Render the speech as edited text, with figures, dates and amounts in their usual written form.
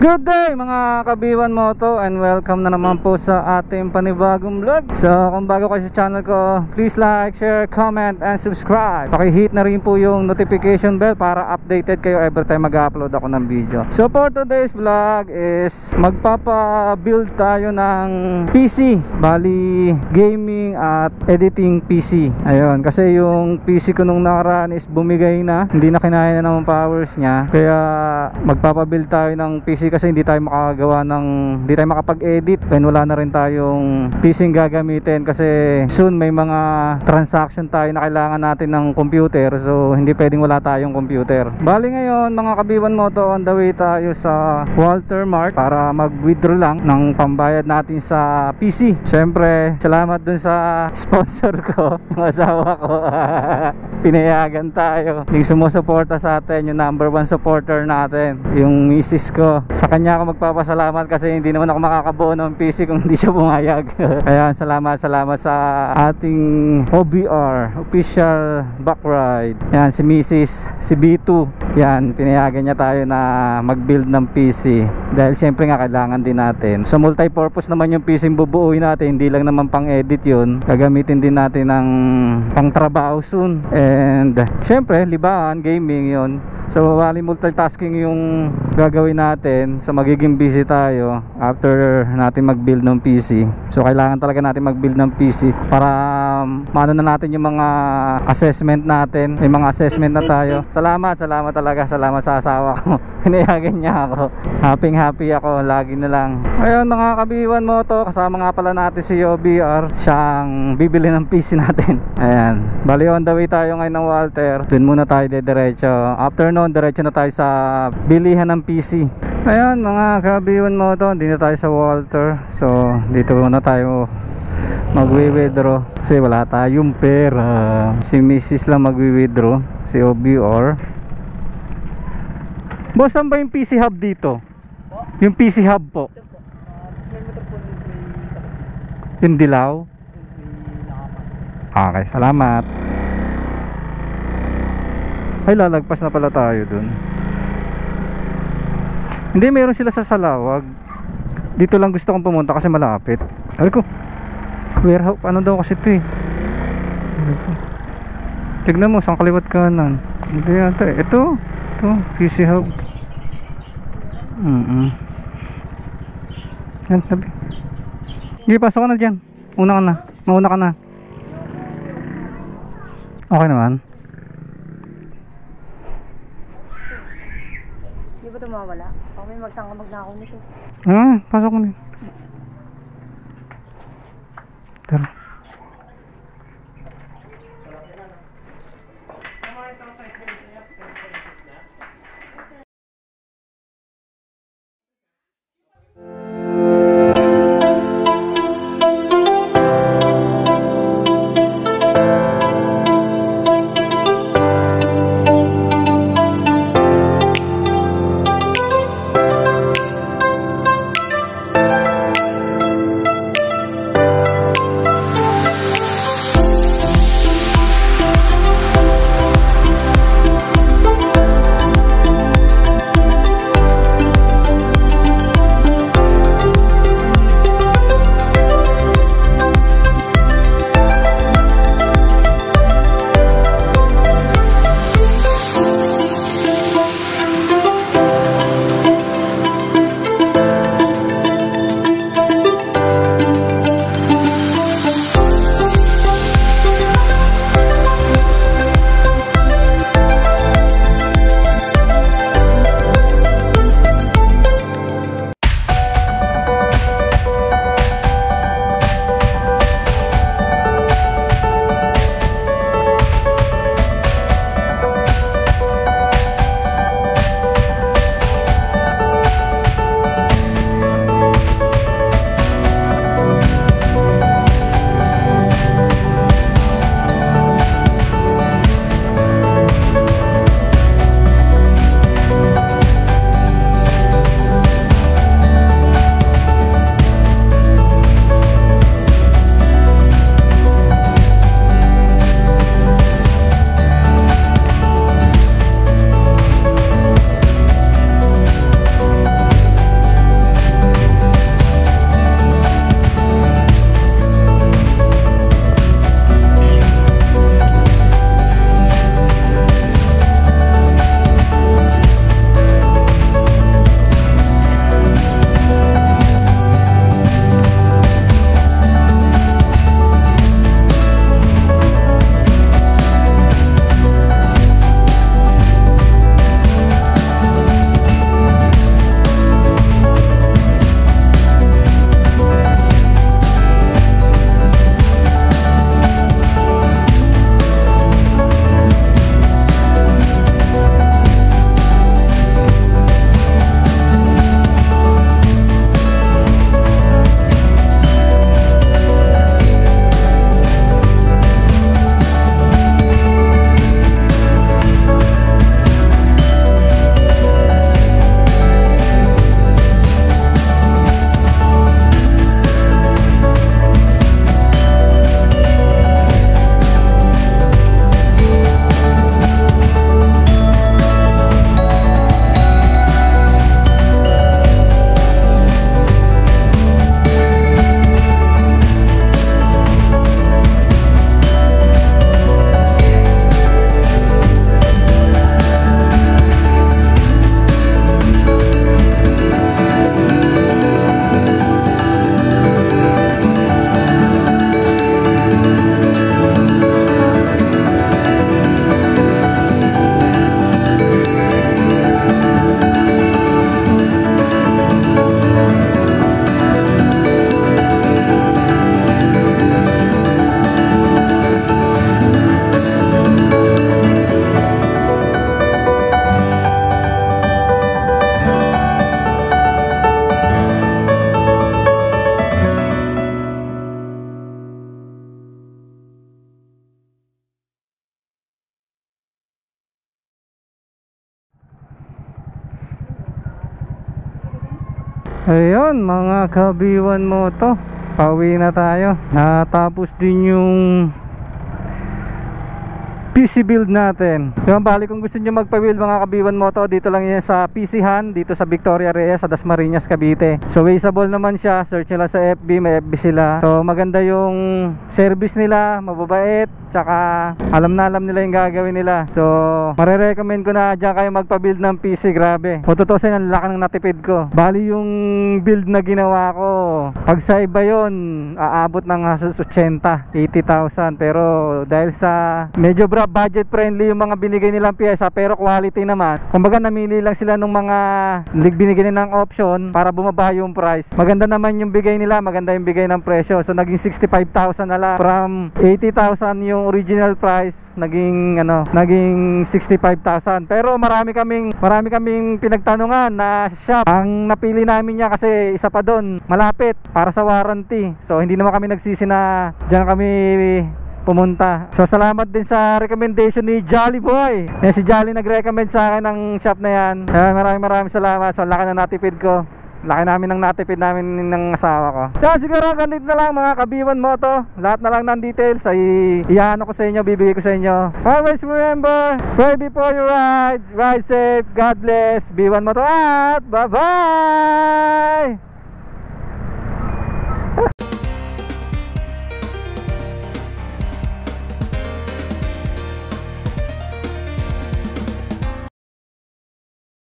Good day mga kabiwan moto, and welcome na naman po sa ating panibagong vlog. So kung bago kayo sa channel ko, please like, share, comment, and subscribe. Paki-hit na rin po yung notification bell para updated kayo every time mag-upload ako ng video. So for today's vlog is magpapa-build tayo ng PC. Bali gaming at editing PC. Ayun, kasi yung PC ko nung nakaraan is bumigay na, hindi na kinaya na naman powers niya. Kaya magpapa-build tayo ng PC kasi hindi tayo hindi tayo makapag-edit when wala na rin tayong PC gagamitin, kasi soon may mga transaction tayo na kailangan natin ng computer, so hindi pwedeng wala tayong computer. Bali ngayon mga kabiwan moto, on the way tayo sa Walter Mart para mag-withdraw lang ng pambayad natin sa PC. Syempre salamat dun sa sponsor ko, yung asawa ko. Pinayagan tayo, yung sumusuporta sa atin, yung #1 supporter natin, yung misis ko. Sa kanya ako magpapasalamat kasi hindi naman ako makakabuo ng PC kung hindi siya pumayag. Ayan, salamat sa ating OBR, official back ride. Yan, si Mrs. si B2. Yan, pinayagan niya tayo na mag-build ng PC dahil syempre nga kailangan din natin. So multi-purpose naman yung PC bubuuin natin, hindi lang naman pang edit yun. Gagamitin din natin ng pang trabaho soon. And syempre, libangan, gaming yun. So bali multitasking yung gagawin natin. So magiging busy tayo after natin mag-build ng PC. So kailangan talaga natin mag-build ng PC para maano na natin yung mga assessment natin. May mga assessment na tayo. Salamat talaga. Salamat sa asawa ko. Pinayagan niya ako. Happy ako. Lagi na lang. Ayun mga kabiwan moto, kasama nga pala natin si OBR. Siyang bibili ng PC natin. Ayan. Bali on the way tayo ngayon ng Walter. Doon muna tayo diretso. After noon, diretso na tayo sa bilihan ng PC. Ayan mga kabiwan moto, hindi na tayo sa Walter. So dito muna tayo magwi-withdraw kasi wala tayong pera. Si Mrs. lang magwi-withdraw, si OBR. Boss, saan ba yung PC hub dito? Yung PC hub po? Yung dilaw? Okay, salamat. Ay, lalagpas na pala tayo dun. Hindi, meron sila sa Salawag. Dito lang gusto kong pumunta kasi malapit. Ay ko, warehouse, ano daw kasi ito eh. Tignan mo, saan kaliwat kanan. Hindi yata, ito PC hub. Yan, tabi. Sige, pasok ka na dyan. Mauna ka na. Okay naman. Hindi ba ito mawala? Okay, magtangkamag na ako nito. Pasok mo din. Tara. Ayun mga kabiwan mo to, pauwi na tayo. Natapos din yung PC build natin. Yung bali kung gusto nyo magpa-build mga kabiwan mo to, dito lang yan sa PC Han, dito sa Victoria Reyes sa Dasmariñas, Cavite. So wasteable naman siya, search nyo lang sa FB, may FB sila. So maganda yung service nila, mababait, tsaka alam nila yung gagawin nila. So marirecommend ko na dyan kayo magpa-build ng PC, grabe. O tutusin, ang laki ng natipid ko. Bali yung build na ginawa ko, pag sa iba yun, aabot ng 80,000, pero dahil sa medyo budget friendly yung mga binigay nilang pyesa pero quality naman, kumbaga namili lang sila ng mga binigay nilang option para bumaba yung price. Maganda naman yung bigay nila, maganda yung bigay ng presyo. So naging 65,000 na lang from 80,000 yung original price, naging 65,000. Pero marami kaming pinagtanungan na shop. Ang napili namin niya kasi isa pa doon malapit para sa warranty. So hindi naman kami nagsisi na diyan kami pumunta. So salamat din sa recommendation ni Jolly Boy. Yan, si Jolly nag-recommend sa akin ng shop na yan. Kaya maraming salamat sa laki ng natipid ko. Laki namin ng natipid namin ng asawa ko. Kaya siguro ganito na lang mga kabiwan mo to. Lahat na lang ng details ay iyaano ko sa inyo, bibigay ko sa inyo. Always remember, pray before you ride. Ride safe, God bless. Biwan mo to at bye bye.